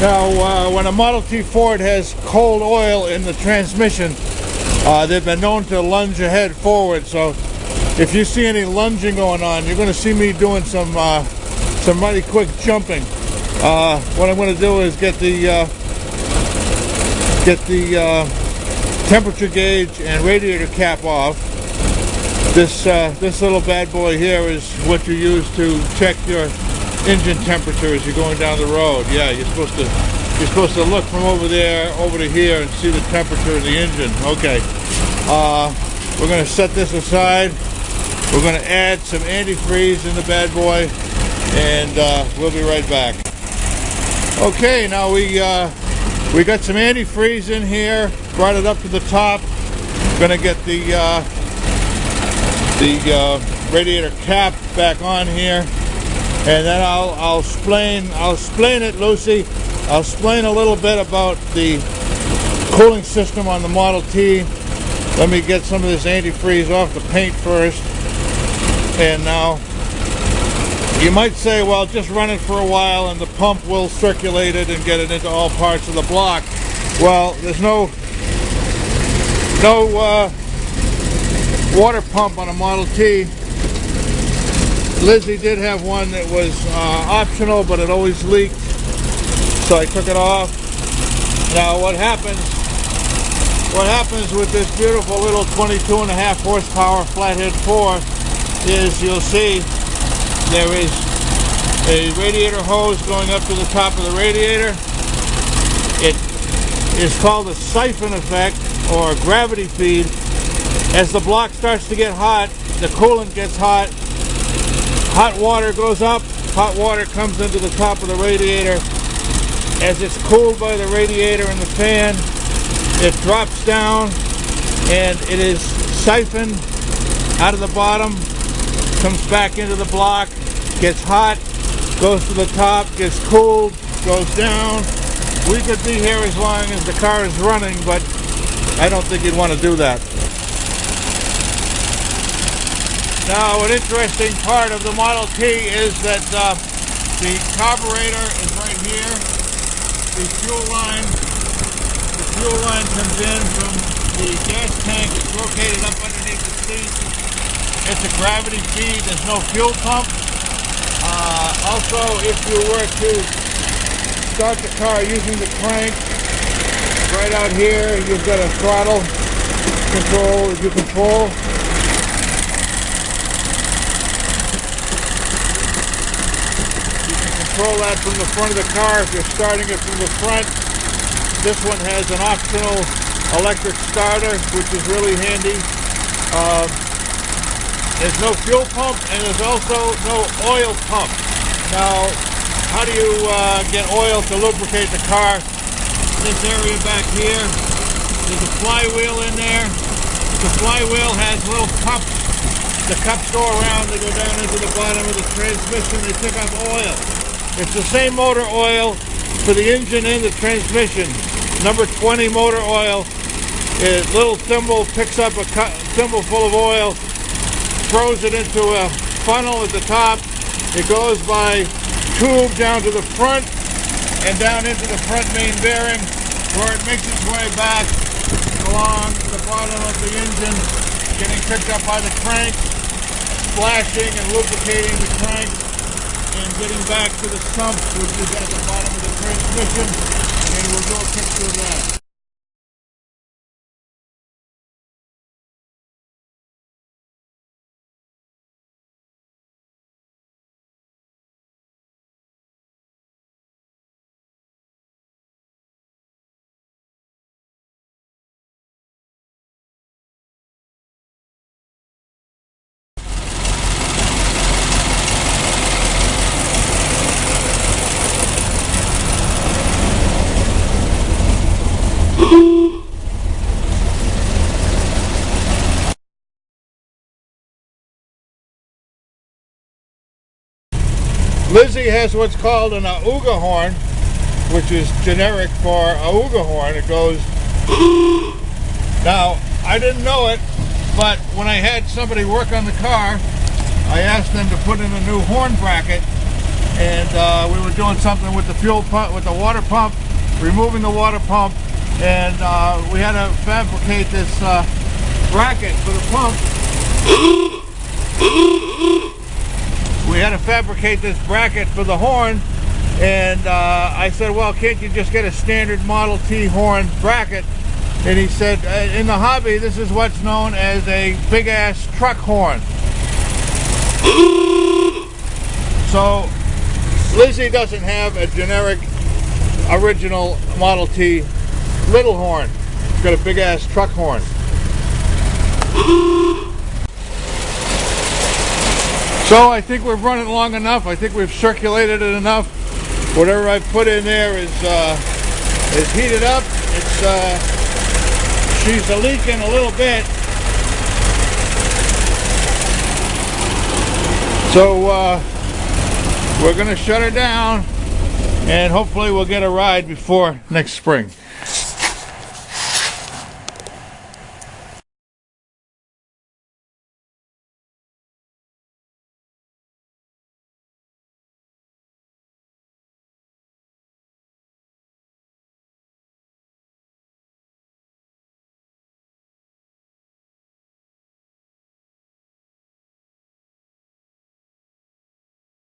Now, when a Model T Ford has cold oil in the transmission, they've been known to lunge ahead forward. So if you see any lunging going on, you're going to see me doing some mighty quick jumping. What I'm going to do is get the temperature gauge and radiator cap off. This little bad boy here is what you use to check your engine temperature as you're going down the road. Yeah, you're supposed to look from over there over to here and see the temperature of the engine. Okay, we're going to set this aside. We're going to add some antifreeze in the bad boy, and we'll be right back. Okay, now we got some antifreeze in here. Brought it up to the top. Going to get the radiator cap back on here, and then I'll explain it, Lucy. I'll explain a little bit about the cooling system on the Model T. Let me get some of this antifreeze off the paint first. And now you might say, well, just run it for a while and the pump will circulate it and get it into all parts of the block. Well, there's no water pump on a Model T. LIZZY did have one that was optional, but it always leaked, so I took it off. Now what happens with this beautiful little 22.5 horsepower flathead 4 is, you'll see there is a radiator hose going up to the top of the radiator. It is called a siphon effect, or gravity feed. As the block starts to get hot, the coolant gets hot, hot water goes up, hot water comes into the top of the radiator. As it's cooled by the radiator and the fan, it drops down and it is siphoned out of the bottom, comes back into the block, gets hot, goes to the top, gets cooled, goes down. We could be here as long as the car is running, but I don't think you'd want to do that. Now, an interesting part of the Model T is that the carburetor is right here. The fuel line comes in from the gas tank. It's located up underneath the seat. It's a gravity feed. There's no fuel pump. Also, if you were to start the car using the crank, right out here, you've got a throttle control. If you control that from the front of the car. If you're starting it from the front, this one has an optional electric starter, which is really handy. There's no fuel pump, and there's also no oil pump. Now, how do you get oil to lubricate the car? This area back here, there's a flywheel in there. The flywheel has little cups. The cups go around, they go down into the bottom of the transmission, they pick up oil. It's the same motor oil for the engine and the transmission. Number 20 motor oil. A little thimble picks up a thimble full of oil, throws it into a funnel at the top. It goes by tube down to the front and down into the front main bearing, where it makes its way back along the bottom of the engine, getting picked up by the crank, splashing and lubricating the crank, and getting back to the sump, which is at the bottom of the transmission, and we'll do a picture of that. LIZZY has what's called an auga horn, which is generic for auga horn. It goes. Now, I didn't know it, but when I had somebody work on the car, I asked them to put in a new horn bracket, and we were doing something with the fuel pump, with the water pump, removing the water pump, and we had to fabricate this bracket for the pump. We had to fabricate this bracket for the horn, and I said, well, can't you just get a standard Model T horn bracket? And he said, in the hobby, this is what's known as a big-ass truck horn. So, LIZZY doesn't have a generic, original Model T little horn. It's got a big-ass truck horn. So I think we've run it long enough. I think we've circulated it enough. Whatever I put in there is heated up. She's leaking a little bit. So we're gonna shut her down, and hopefully we'll get a ride before next spring.